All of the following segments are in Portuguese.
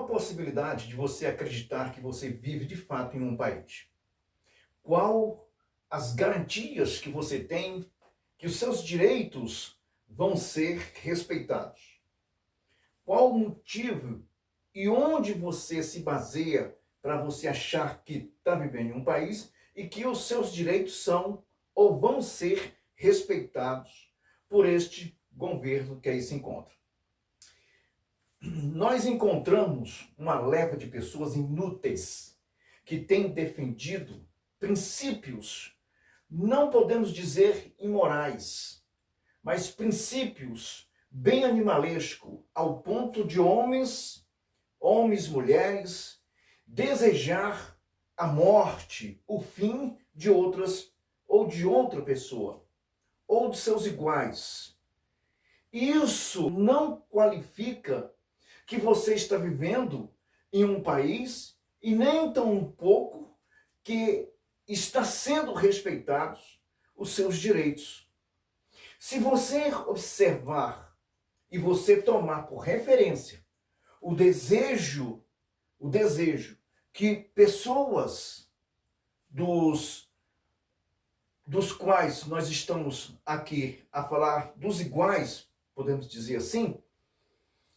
possibilidade de você acreditar que você vive de fato em um país? Qual as garantias que você tem que os seus direitos vão ser respeitados? Qual o motivo e onde você se baseia para você achar que está vivendo em um país e que os seus direitos são ou vão ser respeitados por este governo que aí se encontra? Nós encontramos uma leva de pessoas inúteis que têm defendido princípios, não podemos dizer imorais, mas princípios bem animalescos, ao ponto de homens, mulheres, desejar a morte, o fim de outras, ou de outra pessoa, ou de seus iguais. Isso não qualifica que você está vivendo em um país e nem tão pouco que está sendo respeitados os seus direitos. Se você observar e você tomar por referência o desejo que pessoas dos quais nós estamos aqui a falar, dos iguais, podemos dizer assim,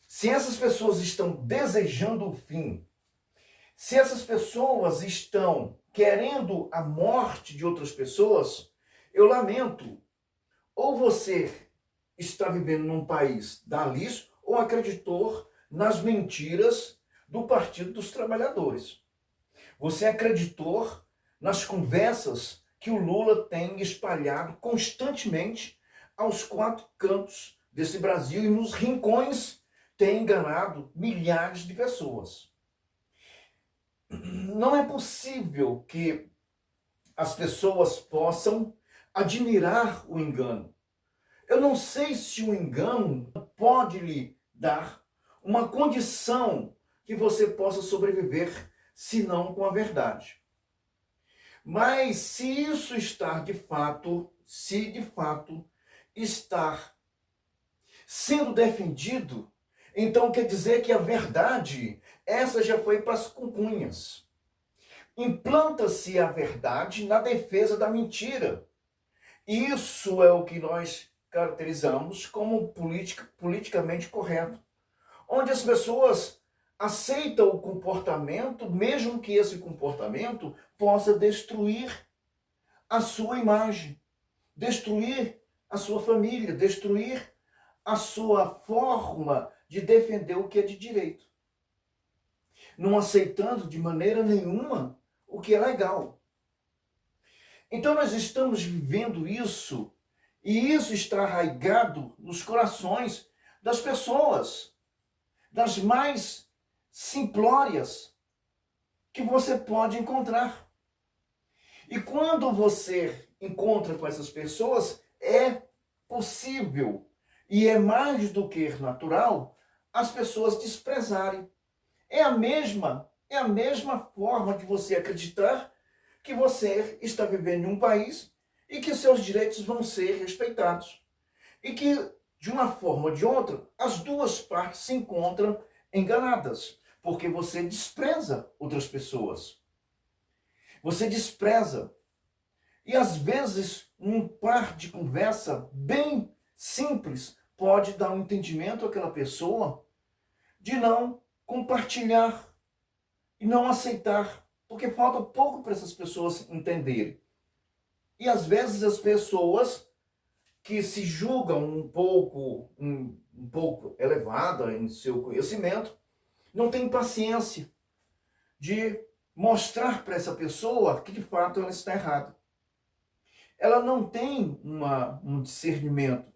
se essas pessoas estão desejando o fim, se essas pessoas estão querendo a morte de outras pessoas, eu lamento. Ou você está vivendo num país da Alice ou acreditou nas mentiras do Partido dos Trabalhadores. Você acreditou nas conversas que o Lula tem espalhado constantemente aos quatro cantos desse Brasil e nos rincões tem enganado milhares de pessoas. Não é possível que as pessoas possam admirar o engano. Eu não sei se o engano pode lhe dar uma condição que você possa sobreviver, senão com a verdade. Mas se isso está de fato, estar sendo defendido, então quer dizer que a verdade, essa já foi para as cunhas. Implanta-se a verdade na defesa da mentira. Isso é o que nós caracterizamos como politicamente correto. Onde as pessoas aceitam o comportamento, mesmo que esse comportamento possa destruir a sua imagem, destruir a sua família, destruir a sua forma de defender o que é de direito. Não aceitando de maneira nenhuma o que é legal. Então nós estamos vivendo isso, e isso está arraigado nos corações das pessoas, das mais simplórias que você pode encontrar. E quando você encontra com essas pessoas, é possível e é mais do que natural as pessoas desprezarem. É a mesma forma de você acreditar que você está vivendo em um país e que seus direitos vão ser respeitados. E que, de uma forma ou de outra, as duas partes se encontram enganadas, porque você despreza outras pessoas. Você despreza. E às vezes, um par de conversa bem simples pode dar um entendimento àquela pessoa de não compartilhar e não aceitar, porque falta pouco para essas pessoas entenderem. E às vezes as pessoas que se julgam um pouco elevada em seu conhecimento, não têm paciência de mostrar para essa pessoa que de fato ela está errada. Ela não tem um discernimento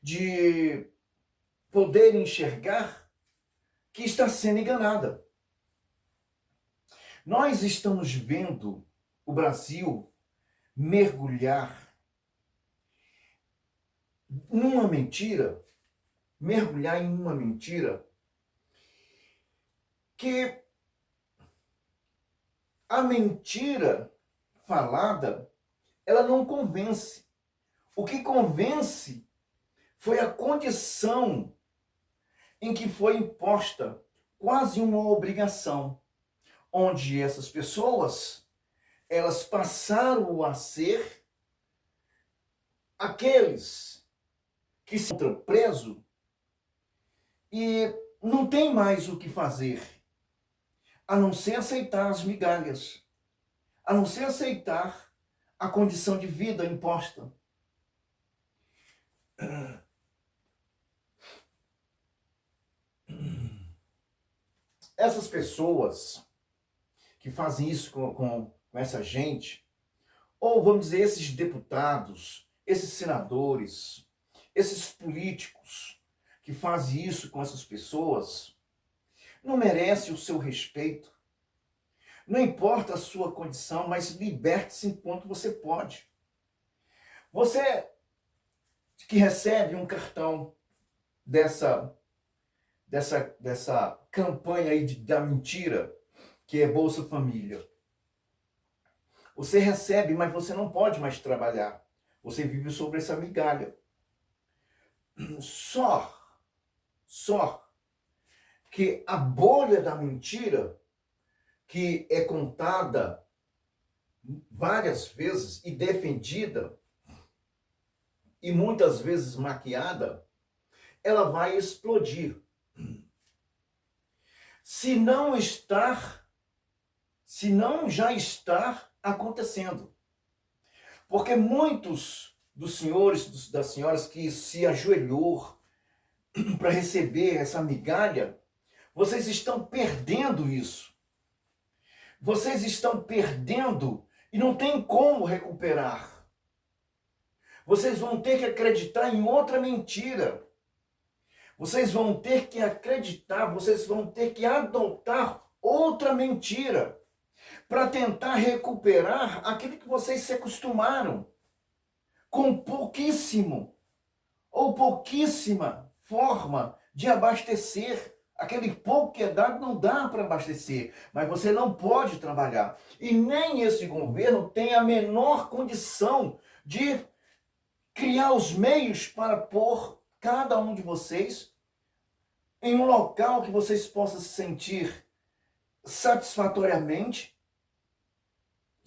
de poder enxergar que está sendo enganada. Nós estamos vendo o Brasil mergulhar numa mentira, mergulhar em uma mentira que a mentira falada, ela não convence. O que convence foi a condição em que foi imposta quase uma obrigação, onde essas pessoas, elas passaram a ser aqueles que se encontram presos e não tem mais o que fazer, a não ser aceitar as migalhas, a não ser aceitar a condição de vida imposta. Essas pessoas que fazem isso com essa gente, ou vamos dizer, esses deputados, esses senadores, esses políticos que fazem isso com essas pessoas, não merece o seu respeito. Não importa a sua condição, mas liberte-se enquanto você pode. Você que recebe um cartão dessa campanha aí da mentira, que é Bolsa Família. Você recebe, mas você não pode mais trabalhar. Você vive sobre essa migalha. Só que a bolha da mentira, que é contada várias vezes e defendida, e muitas vezes maquiada, ela vai explodir. Se não já está acontecendo. Porque muitos dos senhores, das senhoras que se ajoelhou para receber essa migalha, vocês estão perdendo isso. Vocês estão perdendo e não tem como recuperar. Vocês vão ter que acreditar em outra mentira. Vocês vão ter que acreditar, vocês vão ter que adotar outra mentira para tentar recuperar aquilo que vocês se acostumaram com pouquíssimo ou pouquíssima forma de abastecer. Aquele pouco que é dado não dá para abastecer, mas você não pode trabalhar. E nem esse governo tem a menor condição de criar os meios para pôr cada um de vocês em um local que vocês possam se sentir satisfatoriamente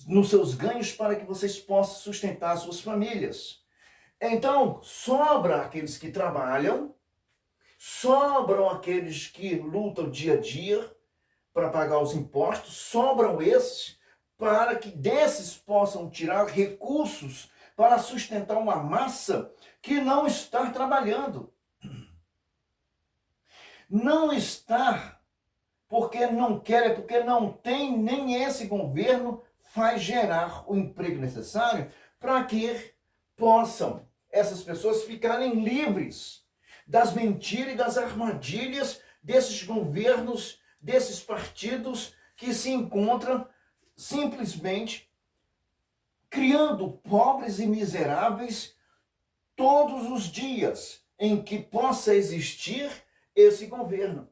nos seus ganhos para que vocês possam sustentar suas famílias. Então, sobra aqueles que trabalham, sobram aqueles que lutam dia a dia para pagar os impostos, sobram esses para que desses possam tirar recursos para sustentar uma massa que não está trabalhando. Não está porque não quer, é porque não tem, nem esse governo faz gerar o emprego necessário para que possam essas pessoas ficarem livres das mentiras e das armadilhas desses governos, desses partidos que se encontram simplesmente criando pobres e miseráveis todos os dias em que possa existir esse governo.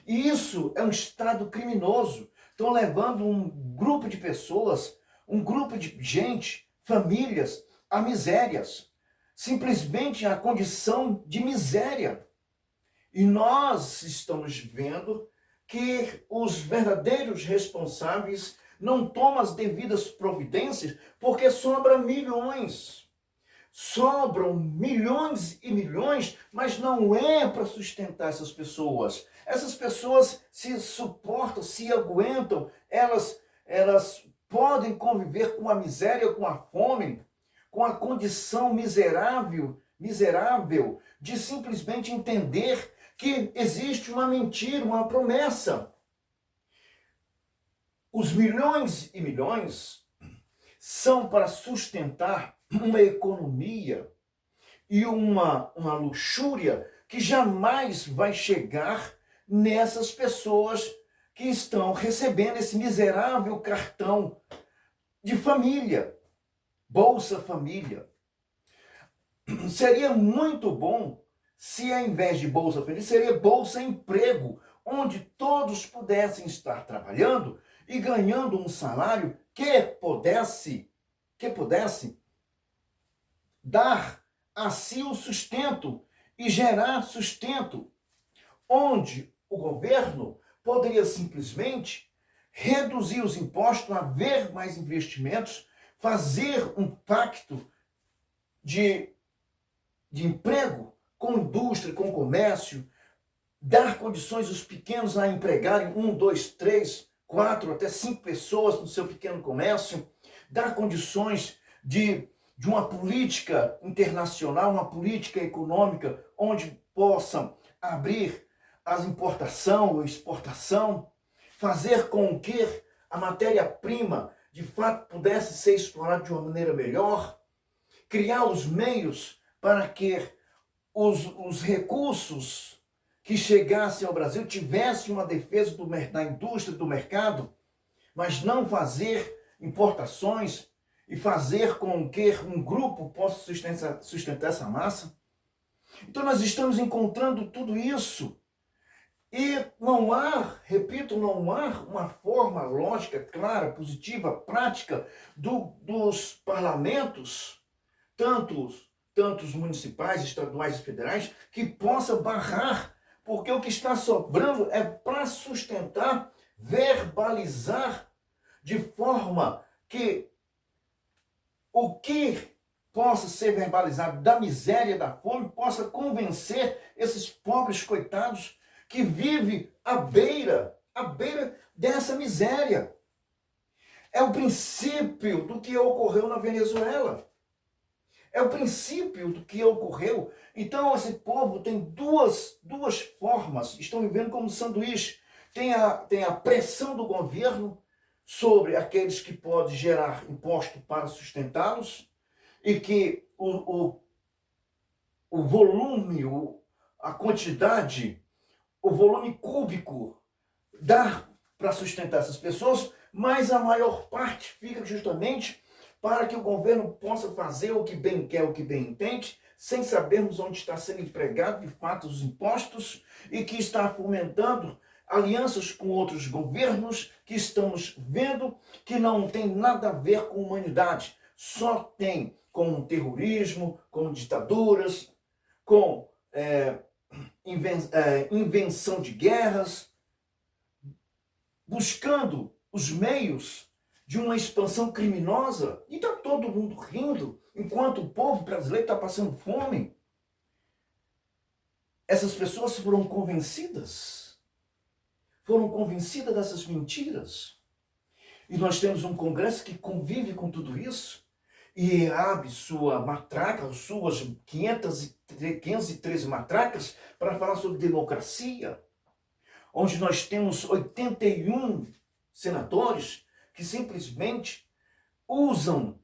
E isso é um estado criminoso. Estão levando um grupo de pessoas, um grupo de gente, famílias, a misérias. Simplesmente a condição de miséria. E nós estamos vendo que os verdadeiros responsáveis não tomam as devidas providências porque sobram milhões. Sobram milhões e milhões, mas não é para sustentar essas pessoas. Essas pessoas se suportam, se aguentam, elas podem conviver com a miséria, com a fome, com a condição miserável de simplesmente entender que existe uma mentira, uma promessa. Os milhões e milhões são para sustentar uma economia e uma luxúria que jamais vai chegar nessas pessoas que estão recebendo esse miserável cartão de família, Bolsa Família. Seria muito bom se ao invés de Bolsa Família, seria Bolsa Emprego, onde todos pudessem estar trabalhando e ganhando um salário que pudesse dar a si o sustento e gerar sustento, onde o governo poderia simplesmente reduzir os impostos, haver mais investimentos, fazer um pacto de emprego com indústria, com comércio, dar condições aos pequenos a empregarem 1, 2, 3, 4, até 5 pessoas no seu pequeno comércio, dar condições de uma política internacional, uma política econômica, onde possam abrir as importação ou exportação, fazer com que a matéria-prima de fato pudesse ser explorada de uma maneira melhor, criar os meios para que os recursos que chegassem ao Brasil tivessem uma defesa da indústria, do mercado, mas não fazer importações e fazer com que um grupo possa sustentar essa massa. Então nós estamos encontrando tudo isso. E não há, repito, não há uma forma lógica, clara, positiva, prática dos parlamentos, tantos municipais, estaduais e federais, que possa barrar, porque o que está sobrando é para sustentar, verbalizar, de forma que o que possa ser verbalizado da miséria, da fome, possa convencer esses pobres coitados que vivem à beira dessa miséria. É o princípio do que ocorreu na Venezuela. É o princípio do que ocorreu. Então, esse povo tem duas formas, estão vivendo como sanduíche. Tem a pressão do governo sobre aqueles que podem gerar imposto para sustentá-los, e que o volume, a quantidade, o volume cúbico dá para sustentar essas pessoas, mas a maior parte fica justamente para que o governo possa fazer o que bem quer, o que bem entende, sem sabermos onde está sendo empregado de fato os impostos, e que está fomentando alianças com outros governos que estamos vendo que não tem nada a ver com humanidade, só tem com terrorismo, com ditaduras, com invenção de guerras, buscando os meios de uma expansão criminosa, e está todo mundo rindo, enquanto o povo brasileiro está passando fome. Essas pessoas foram convencidas dessas mentiras. E nós temos um Congresso que convive com tudo isso, e abre sua matraca, suas 513 matracas, para falar sobre democracia, onde nós temos 81 senadores que simplesmente usam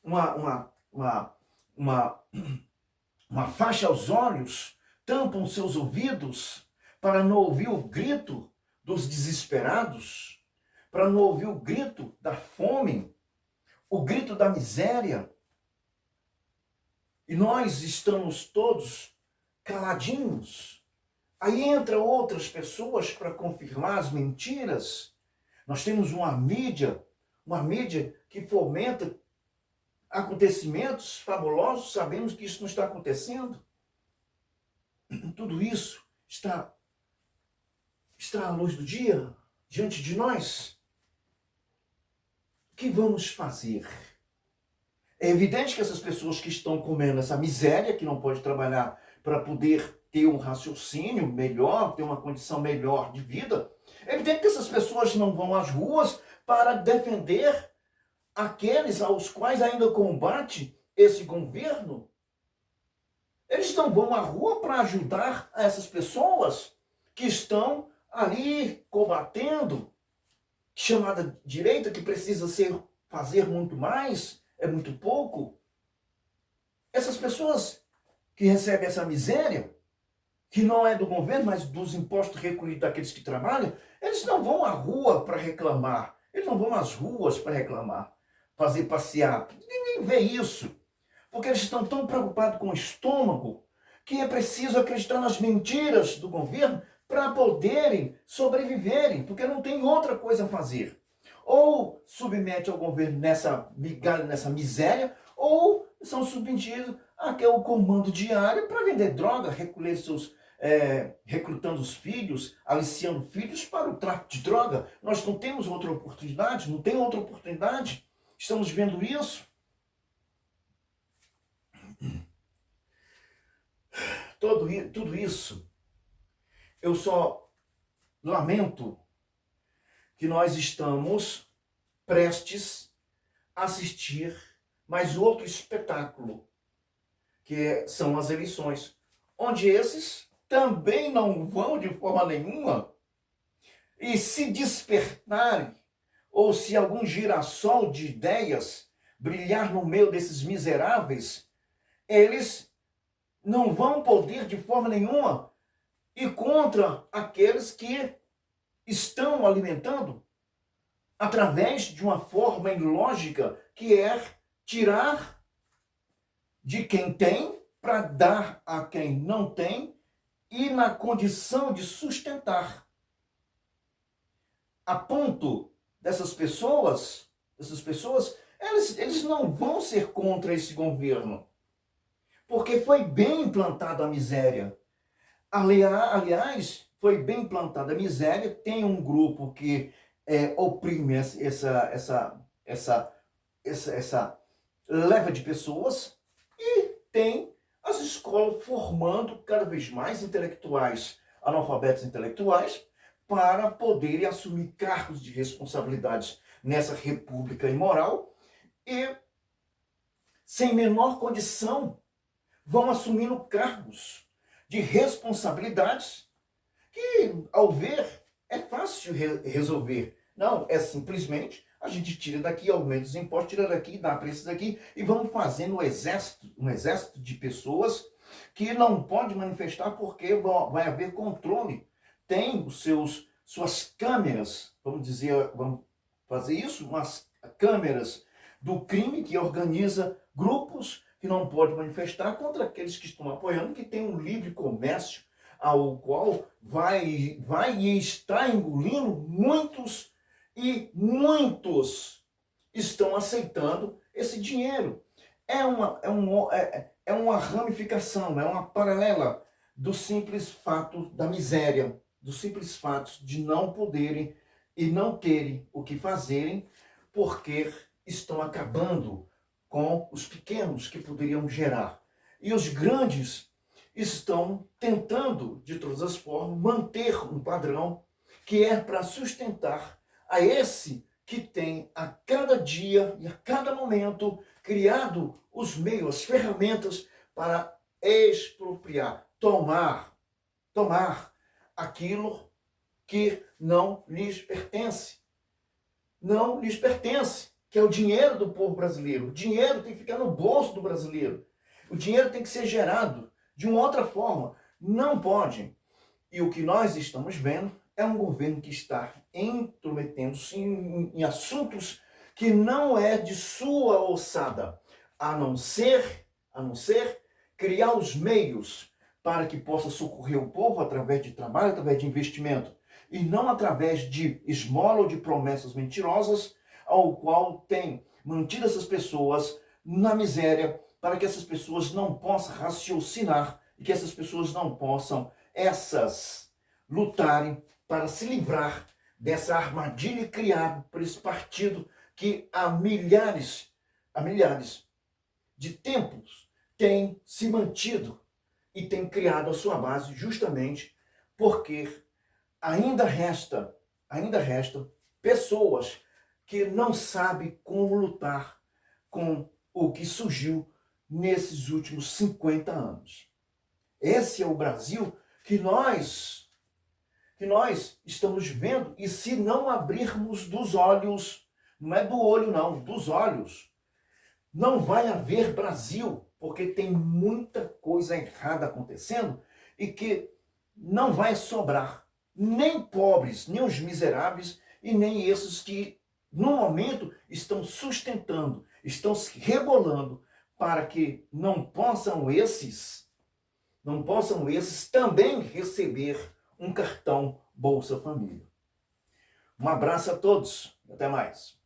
uma faixa aos olhos, tampam seus ouvidos para não ouvir o grito dos desesperados, para não ouvir o grito da fome, o grito da miséria. E nós estamos todos caladinhos. Aí entram outras pessoas para confirmar as mentiras. Nós temos uma mídia que fomenta acontecimentos fabulosos, sabemos que isso não está acontecendo. Tudo isso está à luz do dia, diante de nós. O que vamos fazer? É evidente que essas pessoas que estão comendo essa miséria, que não pode trabalhar para poder ter um raciocínio melhor, ter uma condição melhor de vida, é evidente que essas pessoas não vão às ruas para defender aqueles aos quais ainda combate esse governo. Eles não vão à rua para ajudar essas pessoas que estão ali combatendo, chamada direita, que precisa fazer muito mais, é muito pouco. Essas pessoas que recebem essa miséria, que não é do governo, mas dos impostos recolhidos daqueles que trabalham, eles não vão à rua para reclamar, eles não vão às ruas para reclamar, fazer passear. Ninguém vê isso, porque eles estão tão preocupados com o estômago que é preciso acreditar nas mentiras do governo para poderem sobreviverem, porque não tem outra coisa a fazer. Ou submete ao governo nessa migalha, nessa miséria, ou são submetidos àquele comando diário para vender droga, recolher recrutando os filhos, aliciando filhos para o tráfico de droga. Nós não temos outra oportunidade, não tem outra oportunidade. Estamos vendo isso. Tudo isso, eu só lamento que nós estamos prestes a assistir mais outro espetáculo, que são as eleições, onde esses também não vão de forma nenhuma, e se despertarem, ou se algum girassol de ideias brilhar no meio desses miseráveis, eles não vão poder de forma nenhuma ir contra aqueles que estão alimentando através de uma forma ilógica, que é tirar de quem tem para dar a quem não tem, e na condição de sustentar. A ponto dessas pessoas, eles não vão ser contra esse governo, porque foi bem implantada a miséria. Aliás, foi bem implantada a miséria. Tem um grupo que oprime essa leva de pessoas, e tem as escolas formando cada vez mais intelectuais, analfabetos intelectuais, para poderem assumir cargos de responsabilidades nessa república imoral, e sem menor condição vão assumindo cargos de responsabilidades que, ao ver, é fácil resolver. Não, é simplesmente a gente tira daqui, aumenta os impostos, tira daqui, dá para esses daqui, e vamos fazendo um exército de pessoas que não pode manifestar porque vai haver controle. Tem suas câmeras, vamos fazer isso, umas câmeras do crime que organiza grupos que não podem manifestar contra aqueles que estão apoiando, que tem um livre comércio, ao qual vai e está engolindo muitos, e muitos estão aceitando esse dinheiro. É uma ramificação, é uma paralela do simples fato da miséria, dos simples fatos de não poderem e não terem o que fazerem, porque estão acabando com os pequenos que poderiam gerar. E os grandes estão tentando, de todas as formas, manter um padrão que é para sustentar a esse que tem a cada dia e a cada momento criado os meios, as ferramentas para expropriar, tomar aquilo que não lhes pertence. Não lhes pertence, que é o dinheiro do povo brasileiro. O dinheiro tem que ficar no bolso do brasileiro. O dinheiro tem que ser gerado de uma outra forma. Não pode. E o que nós estamos vendo é um governo que está intrometendo-se em assuntos que não é de sua alçada, a não ser criar os meios para que possa socorrer o povo através de trabalho, através de investimento, e não através de esmola ou de promessas mentirosas, ao qual tem mantido essas pessoas na miséria, para que essas pessoas não possam raciocinar e que essas pessoas não possam lutarem para se livrar dessa armadilha criada por esse partido que há milhares de tempos tem se mantido e tem criado a sua base justamente porque ainda resta pessoas que não sabem como lutar com o que surgiu nesses últimos 50 anos. Esse é o Brasil que nós estamos vendo, e se não abrirmos dos olhos, não é do olho não, dos olhos, não vai haver Brasil, porque tem muita coisa errada acontecendo e que não vai sobrar nem pobres, nem os miseráveis e nem esses que no momento estão sustentando, estão se rebolando para que não possam esses também receber um cartão Bolsa Família. Um abraço a todos, até mais.